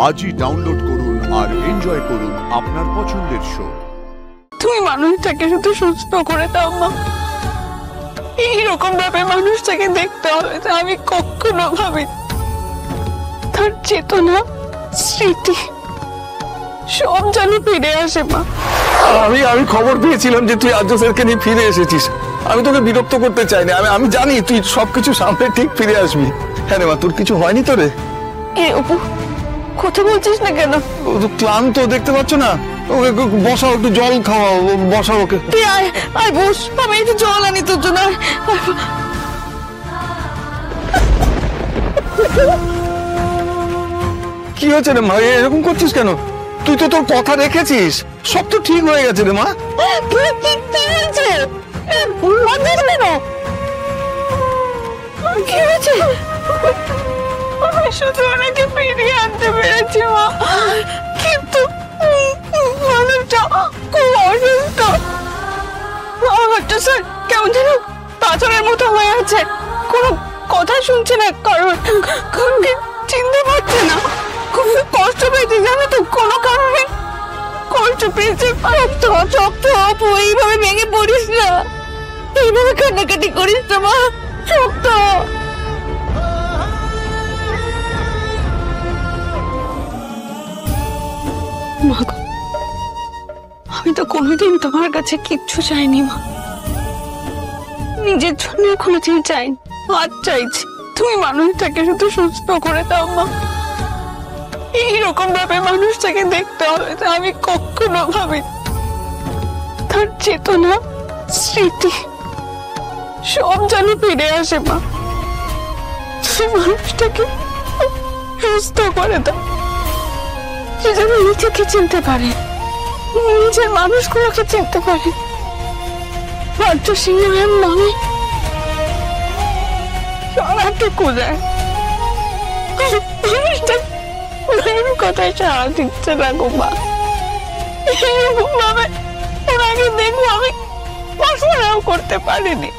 আজই ডাউনলোড করুন আর এনজয় করুন আপনার পছন্দের শো। তুমি মানুষটাকে শুধু সুস্থ করে দাও মা। এইরকম ভাবে মানুষটাকে দেখতে হবে তা আমি কখনো ভাবি। তার চেতনা, স্মৃতি সব যেন ফিরে আসে মা। আমি খবর পেয়েছিলাম যে তুই আর্য স্যারকে নিয়ে ফিরে এসেছিস। আমি তোকে বিরক্ত করতে চাইনি। আমি জানি তুই সবকিছু সামনে ঠিক ফিরে আসবি। হ্যাঁ রে মা, তোর কিছু হয়নি তো রে? এ অপু, কথা বলছিস না কেন? ও তো ক্লান্ত, দেখতে পাচ্ছ না? ওকে বসাও, একটু জল খাওয়াও, বসাও ওকে। তুই আয় আয় বস, আমি একটু জল আনি তোর জন্য। কি হয়েছে রে মা, এরকম করছিস কেন? তুই তো তোর কথা রেখেছিস, সব তো ঠিক হয়ে গেছে রে মা। কি হয়েছে? আমি শুধু ওনাকে ফিরিয়ে আনতে পেরেছি মা, কিন্তু মানুষটা খুব অসুস্থ। স্যার কেমন যেন পাথরের মতো হয়ে আছে, কোনো কথা শুনছে না, কারণ চিনতে পারছে না। খুব কষ্ট পেয়েছে জানো তো, কোনো কারণে কষ্ট পেয়েছে। অপু, এইভাবে ভেঙে পড়িস না, এইভাবে কান্নাকাটি করিস না মা। শক্ত মা, আমি তো কোনোদিন তোমার কাছে কিচ্ছু চাইনি মা, নিজের জন্য কোনোদিন চাইনি। আজ চাইছি তুমি মানুষটাকে শুধু সুস্থ করে দাও মা। এইরকম ভাবে মানুষটাকে দেখতে হবে তা আমি কখনো ভাবি। তার চেতনা, স্মৃতি সব যেন ফিরে আসে মা। মানুষটাকে সুস্থ করে দাও, সে যেন নিজেকে চিনতে পারে, নিজের মানুষগুলোকে চিনতে পারে। আর্য সিংহের নামে সারাটুকু যায়, কথায় সারা দিচ্ছে না গো মা। এরকম ভাবে ওনাকে দেখবো আমি কল্পনাও করতে পারিনি।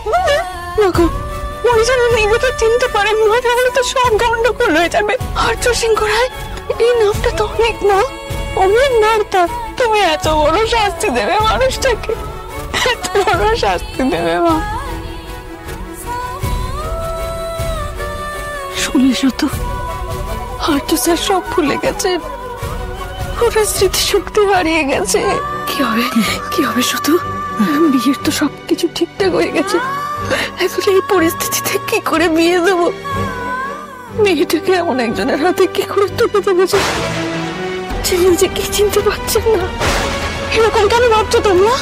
উনি যেন নিজেকে চিনতে পারেন, তাহলে তো সব গন্ডগোল হয়ে যাবে। আর্য সিংহ রায় এই নামটা তো অনেক না, অনেক নাম তার। তুমি এত বড় শাস্তি দেবে মানুষটাকে, এত বড় শাস্তি দেবে মা? শুনিস তো, আর্য স্যার সব ভুলে গেছে, ওরা স্মৃতিশক্তি হারিয়ে গেছে। কি হবে শুধু? বিয়ের তো সবকিছু ঠিকঠাক হয়ে গেছে, এখন এই পরিস্থিতিতে কি করে বিয়ে দেবো? মেয়েটাকে এমন একজনের হাতে কি করে তুলে দেবো যে নিজেকে চিনতে পারছেন না? এরকম কেন ভাবছো তোমরা?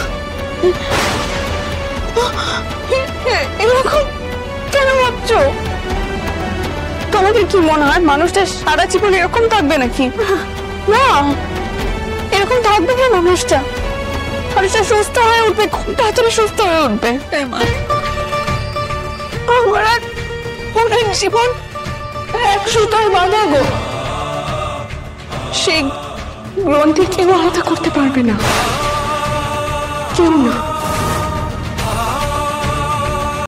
এরকম কেন ভাবছো? তোমাদের কি মনে হয় মানুষটা সারা জীবন এরকম থাকবে নাকি? না, এরকম থাকবে না। মানুষটা সুস্থ হয়ে উঠবে, খুব তাড়াতাড়ি সুস্থ হয়ে উঠবে। আমার অনেক জীবন এক সুতায় বাঁধা গো, সেই গ্রন্থি কেউ আলাদা করতে পারবে না, কেউ না।